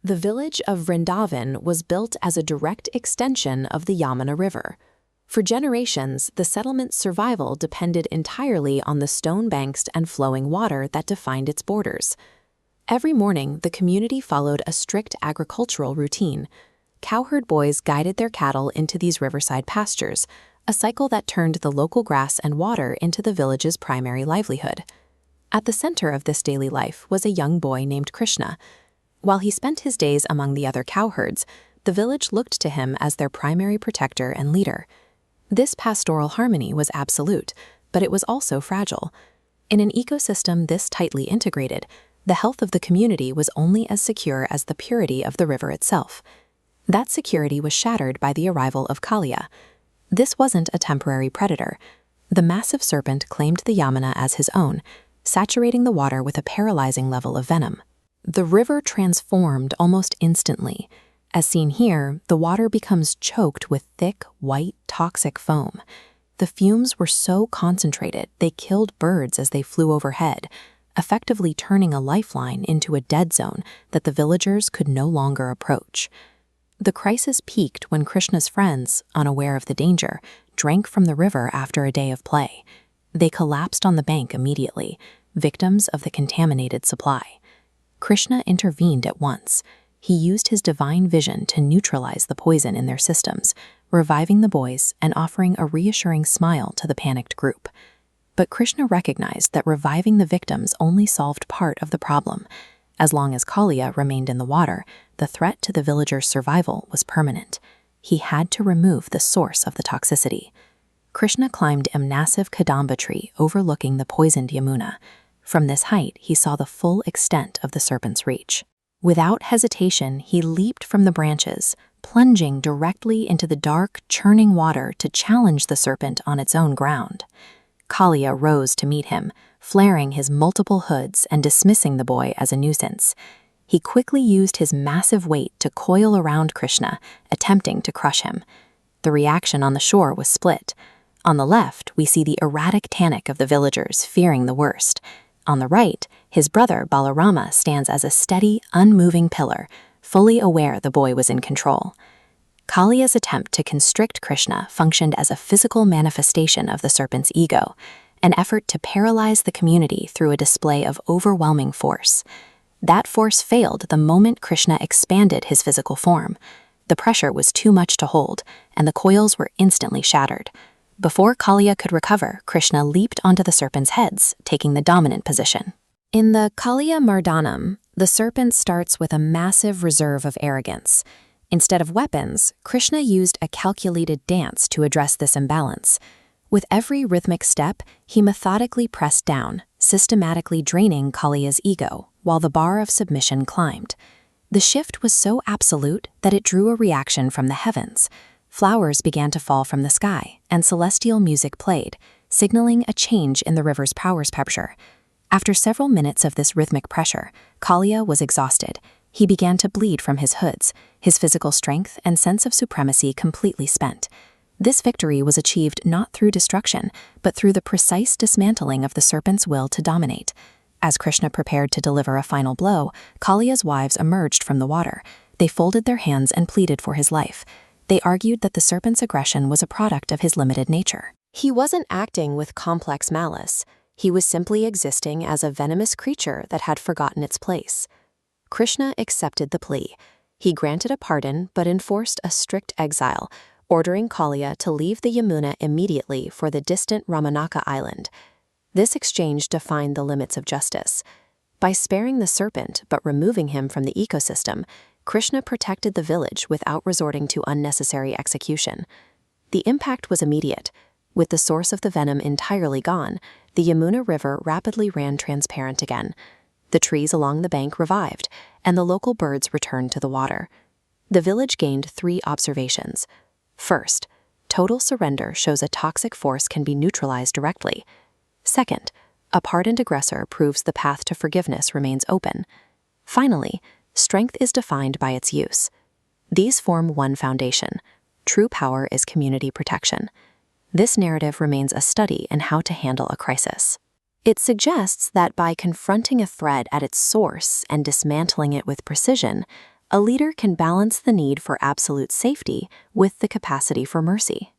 The village of Vrindavan was built as a direct extension of the Yamuna River. For generations, the settlement's survival depended entirely on the stone banks and flowing water that defined its borders. Every morning, the community followed a strict agricultural routine. Cowherd boys guided their cattle into these riverside pastures, a cycle that turned the local grass and water into the village's primary livelihood. At the center of this daily life was a young boy named Krishna. While he spent his days among the other cowherds, the village looked to him as their primary protector and leader. This pastoral harmony was absolute, but it was also fragile. In an ecosystem this tightly integrated, the health of the community was only as secure as the purity of the river itself. That security was shattered by the arrival of Kaliya. This wasn't a temporary predator. The massive serpent claimed the Yamuna as his own, saturating the water with a paralyzing level of venom. The river transformed almost instantly. As seen here, the water becomes choked with thick, white, toxic foam. The fumes were so concentrated they killed birds as they flew overhead, effectively turning a lifeline into a dead zone that the villagers could no longer approach. The crisis peaked when Krishna's friends, unaware of the danger, drank from the river after a day of play. They collapsed on the bank immediately, victims of the contaminated supply. Krishna intervened at once. He used his divine vision to neutralize the poison in their systems, reviving the boys and offering a reassuring smile to the panicked group. But Krishna recognized that reviving the victims only solved part of the problem. As long as Kaliya remained in the water, the threat to the villagers' survival was permanent. He had to remove the source of the toxicity. Krishna climbed a massive Kadamba tree overlooking the poisoned Yamuna. From this height, he saw the full extent of the serpent's reach. Without hesitation, he leaped from the branches, plunging directly into the dark, churning water to challenge the serpent on its own ground. Kaliya rose to meet him, flaring his multiple hoods and dismissing the boy as a nuisance. He quickly used his massive weight to coil around Krishna, attempting to crush him. The reaction on the shore was split. On the left, we see the erratic panic of the villagers, fearing the worst. On the right, his brother Balarama stands as a steady, unmoving pillar, fully aware the boy was in control. Kaliya's attempt to constrict Krishna functioned as a physical manifestation of the serpent's ego, an effort to paralyze the community through a display of overwhelming force. That force failed the moment Krishna expanded his physical form. The pressure was too much to hold, and the coils were instantly shattered. Before Kaliya could recover, Krishna leaped onto the serpent's heads, taking the dominant position. In the Kalia Mardanam, the serpent starts with a massive reserve of arrogance. Instead of weapons, Krishna used a calculated dance to address this imbalance. With every rhythmic step, he methodically pressed down, systematically draining Kaliya's ego, while the bar of submission climbed. The shift was so absolute that it drew a reaction from the heavens. Flowers began to fall from the sky, and celestial music played, signaling a change in the river's power pressure. After several minutes of this rhythmic pressure, Kaliya was exhausted. He began to bleed from his hoods, his physical strength and sense of supremacy completely spent. This victory was achieved not through destruction, but through the precise dismantling of the serpent's will to dominate. As Krishna prepared to deliver a final blow, Kaliya's wives emerged from the water. They folded their hands and pleaded for his life. They argued that the serpent's aggression was a product of his limited nature. He wasn't acting with complex malice. He was simply existing as a venomous creature that had forgotten its place. Krishna accepted the plea. He granted a pardon but enforced a strict exile, ordering Kaliya to leave the Yamuna immediately for the distant Ramanaka island. This exchange defined the limits of justice. By sparing the serpent but removing him from the ecosystem, Krishna protected the village without resorting to unnecessary execution. The impact was immediate. With the source of the venom entirely gone, the Yamuna River rapidly ran transparent again. The trees along the bank revived, and the local birds returned to the water. The village gained 3 observations. First, total surrender shows a toxic force can be neutralized directly. Second, a pardoned aggressor proves the path to forgiveness remains open. Finally, strength is defined by its use. These form one foundation. True power is community protection. This narrative remains a study in how to handle a crisis. It suggests that by confronting a threat at its source and dismantling it with precision, A leader can balance the need for absolute safety with the capacity for mercy.